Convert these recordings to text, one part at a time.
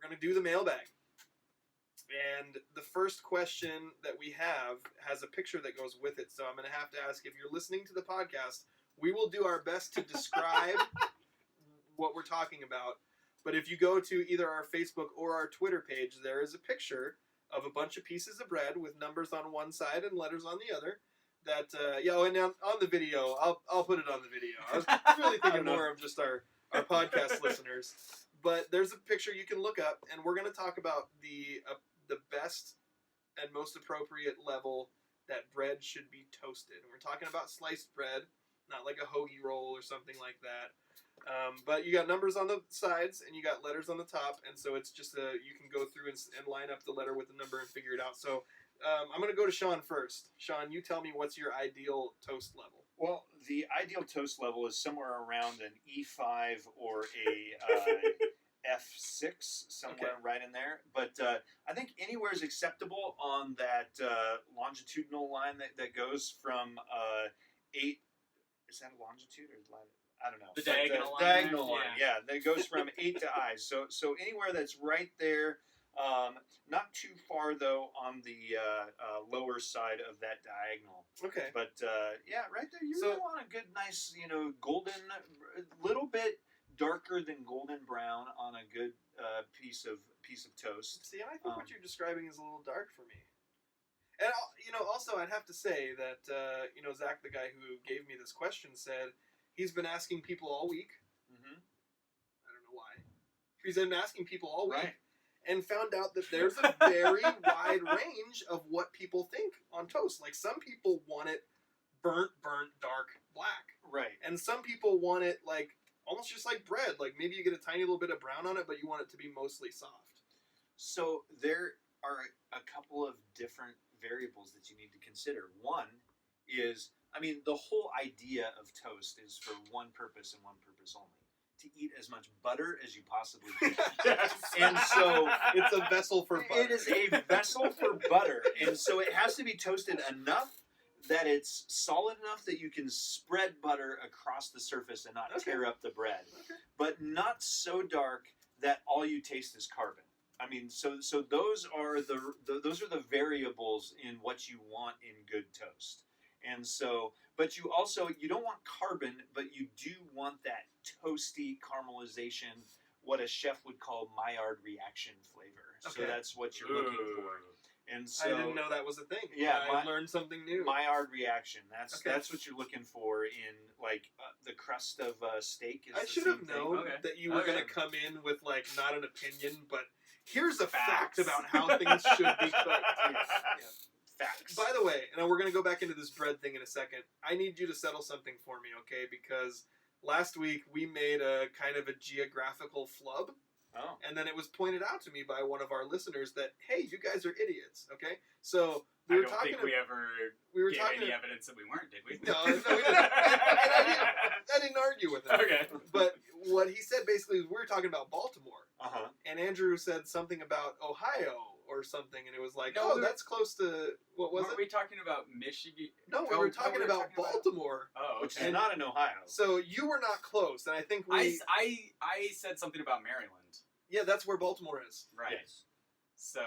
going to do the mailbag. And the first question that we have has a picture that goes with it. So I'm going to have to ask, if you're listening to the podcast, we will do our best to describe what we're talking about. But if you go to either our Facebook or our Twitter page, there is a picture of a bunch of pieces of bread with numbers on one side and letters on the other. That and on the video, I'll put it on the video. I was really thinking more of just our podcast listeners. But there's a picture you can look up, and we're going to talk about the best and most appropriate level that bread should be toasted. And we're talking about sliced bread, not like a hoagie roll or something like that. But you got numbers on the sides and you got letters on the top, and so it's just you can go through and line up the letter with the number and figure it out. So I'm going to go to Shawn first. Shawn, you tell me, what's your ideal toast level? Well, the ideal toast level is somewhere around an E5 or a F6, somewhere right in there. But I think anywhere is acceptable on that longitudinal line that goes from 8. Is that a longitude or I don't know. The diagonal line. Diagonal line, yeah. That goes from 8 to I. So anywhere that's right there, not too far though on the lower side of that diagonal. Okay. But right there, you really want a good, nice, golden, little bit darker than golden brown on a good piece of toast. See, I think what you're describing is a little dark for me. And also I'd have to say that Zach, the guy who gave me this question, said he's been asking people all week. Mm-hmm. I don't know why. He's been asking people all week, and found out that there's a very wide range of what people think on toast. Like, some people want it burnt, dark, black. Right. And some people want it like almost just like bread. Like, maybe you get a tiny little bit of brown on it, but you want it to be mostly soft. So there are a couple of different variables that you need to consider. One is, the whole idea of toast is for one purpose and one purpose only: to eat as much butter as you possibly can. Yes. And so it's a vessel for butter. It is a vessel for butter. And so it has to be toasted enough that it's solid enough that you can spread butter across the surface and not tear up the bread. Okay. But not so dark that all you taste is carbon. So those are the variables in what you want in good toast. And so, but you don't want carbon, but you do want that toasty caramelization, what a chef would call Maillard reaction flavor. Okay. So that's what you're looking for. And so, I didn't know that was a thing. Yeah, I learned something new. Maillard reaction. That's what you're looking for in the crust of steak. I should have known that you were going to come in with not an opinion, but here's a fact about how things should be cooked. Yeah. Facts. By the way, and we're going to go back into this bread thing in a second, I need you to settle something for me, okay? Because last week we made a kind of a geographical flub. Oh. And then it was pointed out to me by one of our listeners that, hey, you guys are idiots, okay? So I don't think we ever gave any evidence that we weren't, did we? No, we didn't. I didn't argue with it. Okay. But what he said basically is we were talking about Baltimore. Uh-huh. And Andrew said something about Ohio or something, and it was like, that's close to, what was it? Weren't we talking about Michigan? No, we were talking about Baltimore. Which is not in Ohio. So you were not close, and I think I said something about Maryland. Yeah, that's where Baltimore is. Right. Yes. So,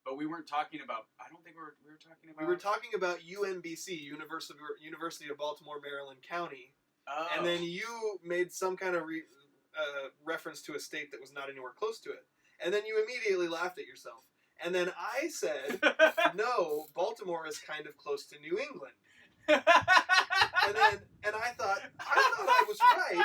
but we weren't talking about, I don't think we were talking about... We were talking about UMBC, University of Baltimore, Maryland County. Oh. And then you made some kind of reference to a state that was not anywhere close to it. And then you immediately laughed at yourself. And then I said, no, Baltimore is kind of close to New England. and I thought I was right.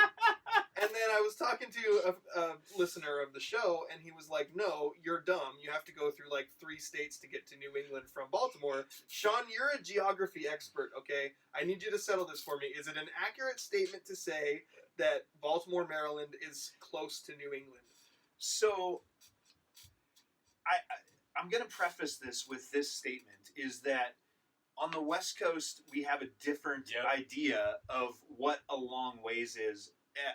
And then I was talking to a listener of the show, and he was like, no, you're dumb. You have to go through 3 states to get to New England from Baltimore. Shawn, you're a geography expert, okay? I need you to settle this for me. Is it an accurate statement to say that Baltimore, Maryland is close to New England? So, I'm going to preface this with this statement, is that on the West Coast, we have a different idea of what a long ways is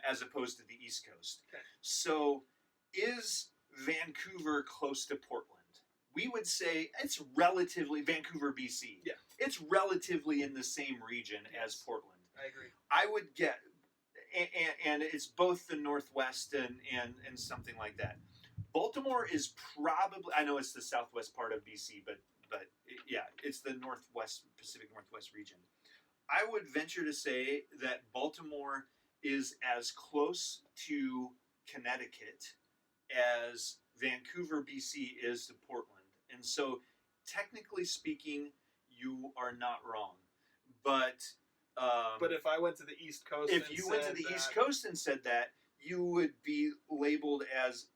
as opposed to the East Coast. Okay. So, is Vancouver close to Portland? We would say it's relatively, Vancouver, BC. Yeah. It's relatively in the same region as Portland. I agree. I would get, and it's both the Northwest and something like that. Baltimore is probably, I know it's the southwest part of BC, but yeah, it's the Pacific Northwest region. I would venture to say that Baltimore is as close to Connecticut as Vancouver, BC is to Portland. And so, technically speaking, you are not wrong. But if I went to the East Coast, if you went to the East Coast and said that, you would be labeled as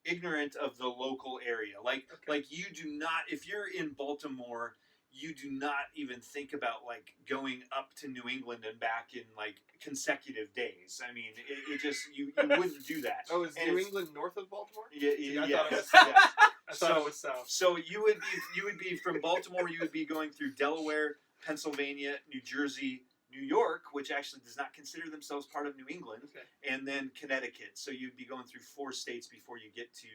ignorant of the local area. Like you do not, if you're in Baltimore, you do not even think about like going up to New England and back in like consecutive days. I mean, it just you wouldn't do that. Oh, is New England north of Baltimore? Yeah. I thought it was south. So you would be from Baltimore. You would be going through Delaware, Pennsylvania, New Jersey, New York, which actually does not consider themselves part of New England, and then Connecticut. So you'd be going through 4 states before you get to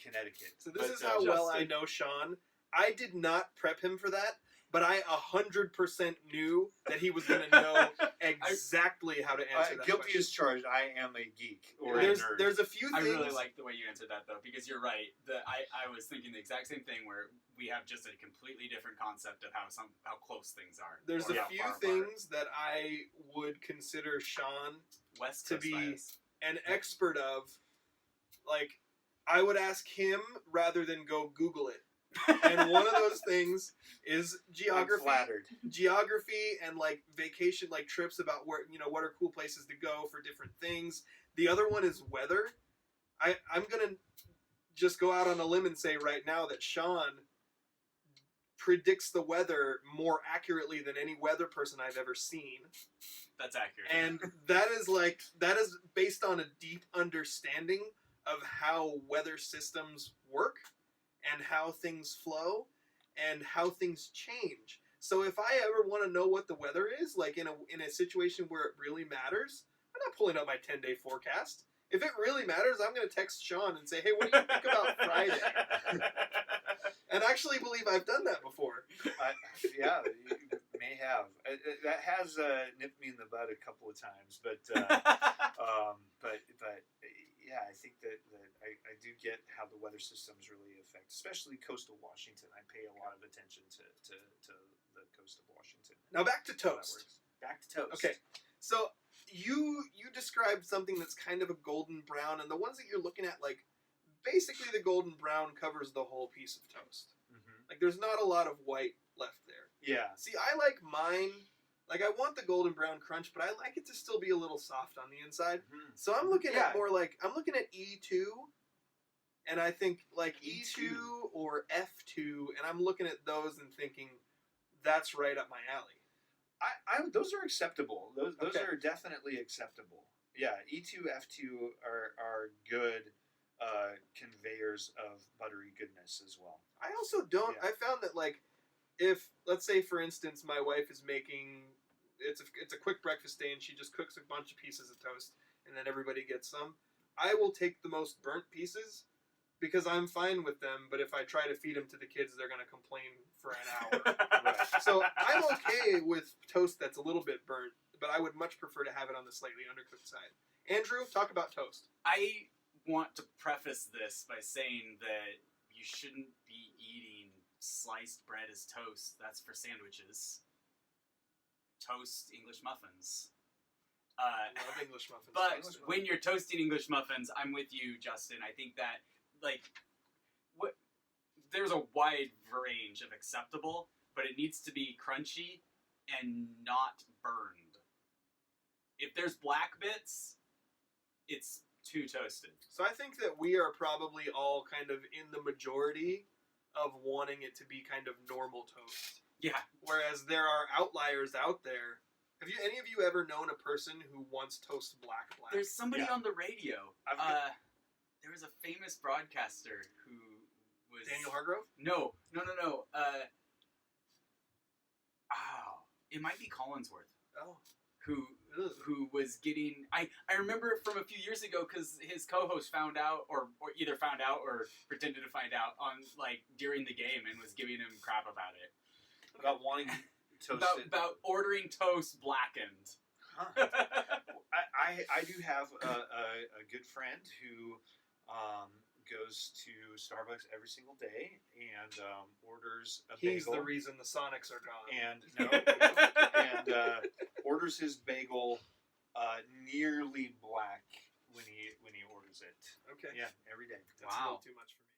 Connecticut. So this is how well I know Shawn. I did not prep him for that, but I 100% knew that he was going to know exactly how to answer that guilty question. as charged. I am a geek or a nerd. There's a few things. I really like the way you answered that, though, because you're right. I was thinking the exact same thing, where we have just a completely different concept of how close things are. There's a few things that I would consider Shawn West to Coast be bias. an expert of. Like, I would ask him rather than go Google it. And one of those things is geography. I'm flattered. Geography and like vacation, like trips about where, what are cool places to go for different things. The other one is weather. I'm gonna just go out on a limb and say right now that Shawn predicts the weather more accurately than any weather person I've ever seen. That's accurate. And that is based on a deep understanding of how weather systems work and how things flow and how things change. So if I ever want to know what the weather is, like in a situation where it really matters, I'm not pulling up my 10-day forecast. If it really matters, I'm going to text Shawn and say, hey, what do you think about Friday? And actually believe I've done that before. Yeah, you may have. That has nipped me in the butt a couple of times, but yeah, I think that I do get how the weather systems really affect, especially coastal Washington. I pay a lot of attention to the coast of Washington. Now back to toast. Back to toast. Okay, so you described something that's kind of a golden brown, and the ones that you're looking at, like, basically the golden brown covers the whole piece of toast. Mm-hmm. Like, there's not a lot of white left there. Yeah. See, I like mine. Like, I want the golden brown crunch, but I like it to still be a little soft on the inside. Mm-hmm. So I'm looking at more like, I'm looking at E2, and I think like E2 or F2, and I'm looking at those and thinking, that's right up my alley. Those are acceptable. Those are definitely acceptable. Yeah, E2, F2 are good conveyors of buttery goodness as well. I also don't. Yeah. I found that, like, if, let's say, for instance, my wife is making, it's a quick breakfast day and she just cooks a bunch of pieces of toast and then everybody gets some, I will take the most burnt pieces because I'm fine with them, but if I try to feed them to the kids, they're going to complain for an hour. Right. So I'm okay with toast that's a little bit burnt, but I would much prefer to have it on the slightly undercooked side. Andrew, talk about toast. I want to preface this by saying that you shouldn't be eating sliced bread as toast. That's for sandwiches. Toast English muffins. I love English muffins. But when you're toasting English muffins, I'm with you, Justin. I think that, like, there's a wide range of acceptable, but it needs to be crunchy and not burned. If there's black bits, it's too toasted. So I think that we are probably all kind of in the majority of wanting it to be kind of normal toast. Yeah. Whereas there are outliers out there. Have any of you ever known a person who wants toast black? There's somebody on the radio. There was a famous broadcaster who was... Daniel Hargrove? No. It might be Collinsworth. Oh. Who was getting... I remember from a few years ago because his co-host found out, or either found out or pretended to find out on, like, during the game and was giving him crap about it. About wanting toast. About ordering toast blackened. Huh. I do have a good friend who goes to Starbucks every single day and orders a He's bagel. the reason the Sonics are gone. And orders his bagel nearly black when he orders it. Okay. Yeah, every day. That's a Wow. little too much for me.